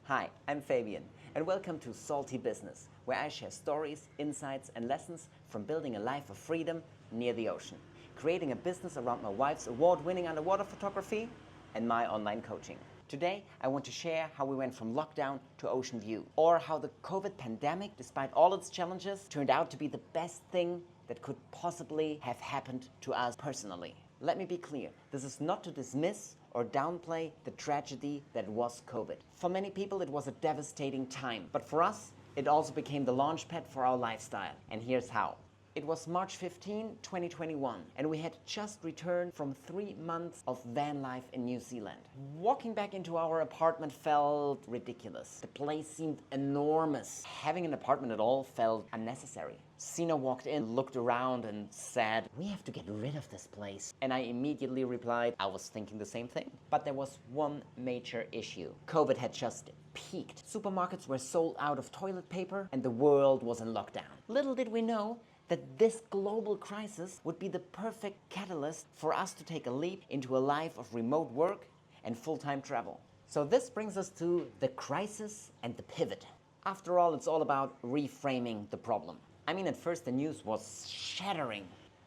Hi, I'm Fabian, and welcome to Salty Business, where I share stories, insights, and lessons from building a life of freedom near the ocean, creating a business around my wife's award-winning underwater photography and my online coaching. Today, I want to share how we went from lockdown to ocean view, or how the COVID pandemic, despite all its challenges, turned out to be the best thing that could possibly have happened to us personally. Let me be clear, this is not to dismiss or downplay the tragedy that was COVID. For many people, it was a devastating time, but for us, it also became the launchpad for our lifestyle. And here's how. It was March 15, 2021, and we had just returned from 3 months of van life in New Zealand. Walking back into our apartment felt ridiculous. The place seemed enormous. Having an apartment at all felt unnecessary. Sina walked in, looked around, and said, "We have to get rid of this place." And I immediately replied, I was thinking the same thing. But there was one major issue. COVID had just peaked. Supermarkets were sold out of toilet paper, and the world was in lockdown. Little did we know that this global crisis would be the perfect catalyst for us to take a leap into a life of remote work and full-time travel. So this brings us to the crisis and the pivot. After all, it's all about reframing the problem. I mean, at first the news was shattering,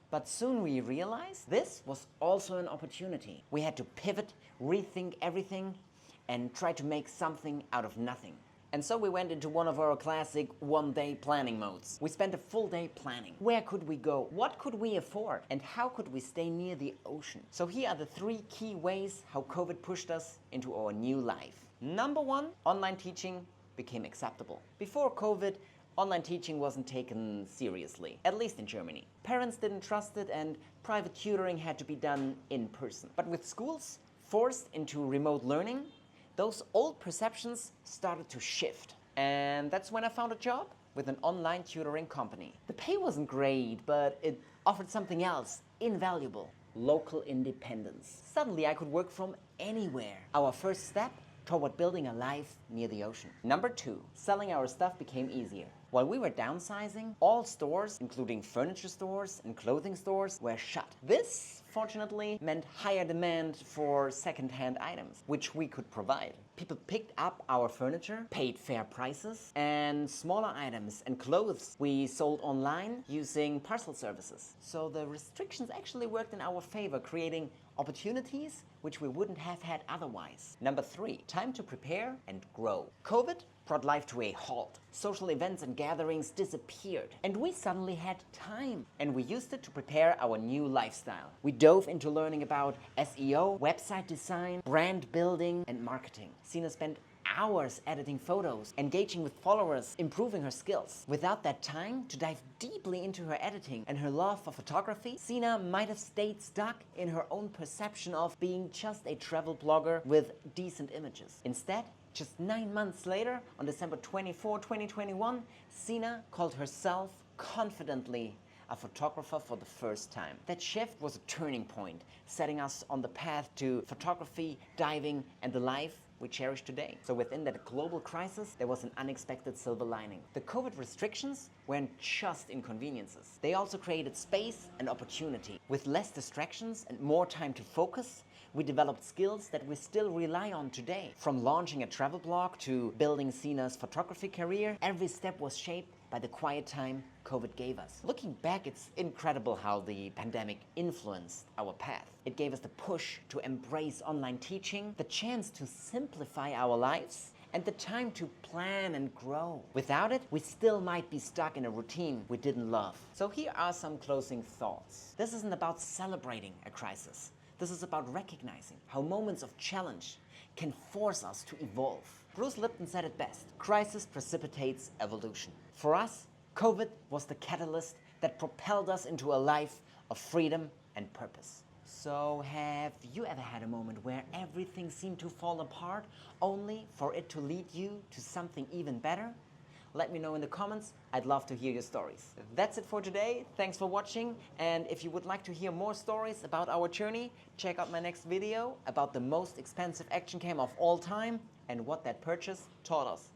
but soon we realized this was also an opportunity. We had to pivot, rethink everything, and try to make something out of nothing. And so we went into one of our classic one-day planning modes. We spent a full day planning. Where could we go? What could we afford? And how could we stay near the ocean? So here are the 3 key ways how COVID pushed us into our new life. Number 1, online teaching became acceptable. Before COVID, online teaching wasn't taken seriously, at least in Germany. Parents didn't trust it, and private tutoring had to be done in person. But with schools forced into remote learning, those old perceptions started to shift. And that's when I found a job with an online tutoring company. The pay wasn't great, but it offered something else, invaluable: local independence. Suddenly I could work from anywhere. Our first step toward building a life near the ocean. Number 2, selling our stuff became easier. While we were downsizing, all stores, including furniture stores and clothing stores, were shut. This, fortunately, meant higher demand for second-hand items, which we could provide. People picked up our furniture, paid fair prices, and smaller items and clothes we sold online using parcel services. So the restrictions actually worked in our favor, creating opportunities which we wouldn't have had otherwise. Number 3, time to prepare and grow. COVID brought life to a halt. Social events and gatherings disappeared, and we suddenly had time, and we used it to prepare our new lifestyle. We dove into learning about SEO, website design, brand building, and marketing. Sina spent hours editing photos, engaging with followers, improving her skills. Without that time to dive deeply into her editing and her love for photography, Sina might have stayed stuck in her own perception of being just a travel blogger with decent images. Instead, just 9 months later, on December 24, 2021, Sina called herself confidently a photographer for the first time. That shift was a turning point, setting us on the path to photography, diving, and the life we cherish today. So within that global crisis, there was an unexpected silver lining. The COVID restrictions weren't just inconveniences. They also created space and opportunity. With less distractions and more time to focus, we developed skills that we still rely on today. From launching a travel blog to building Sina's photography career, every step was shaped by the quiet time COVID gave us. Looking back, it's incredible how the pandemic influenced our path. It gave us the push to embrace online teaching, the chance to simplify our lives, and the time to plan and grow. Without it, we still might be stuck in a routine we didn't love. So here are some closing thoughts. This isn't about celebrating a crisis. This is about recognizing how moments of challenge can force us to evolve. Bruce Lipton said it best: crisis precipitates evolution. For us, COVID was the catalyst that propelled us into a life of freedom and purpose. So have you ever had a moment where everything seemed to fall apart, only for it to lead you to something even better? Let me know in the comments. I'd love to hear your stories. That's it for today. Thanks for watching. And if you would like to hear more stories about our journey, check out my next video about the most expensive action cam of all time and what that purchase taught us.